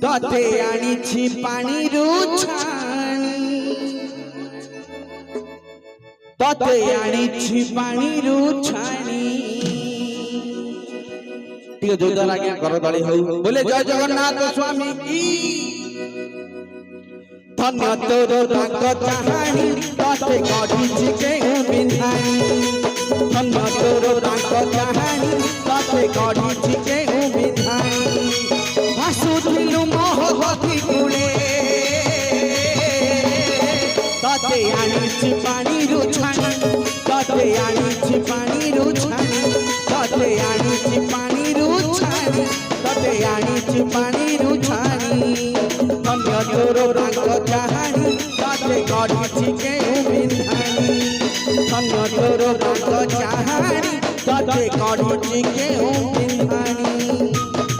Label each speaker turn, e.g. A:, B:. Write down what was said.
A: तते आनिछि पानी रुछाणी तते आनिछि पानी रुछाणी टिके जोरदार आज्ञा कर दली हो बोले जय जगन्नाथ स्वामी की धन्य तोर रंग चाहाणी तते गढ़िछि केहु बिंधाणी धन्य तोर रंग चाहाणी तते गढ़िछि केहु बिंधाणी भासुथिलु मोहवती कूले तते आनिछि पानी रुछाणी तते आनिछि पानी रुछाणी तते आनिछि पानी रुछाणी तते आनिछि पानी रुछाणी धन्य तोर रंग चाहाणी तते गढ़िछि केहु बिंधाणी धन्य तोर रंग चाहाणी तते गढ़िछि केहु बिंधाणी।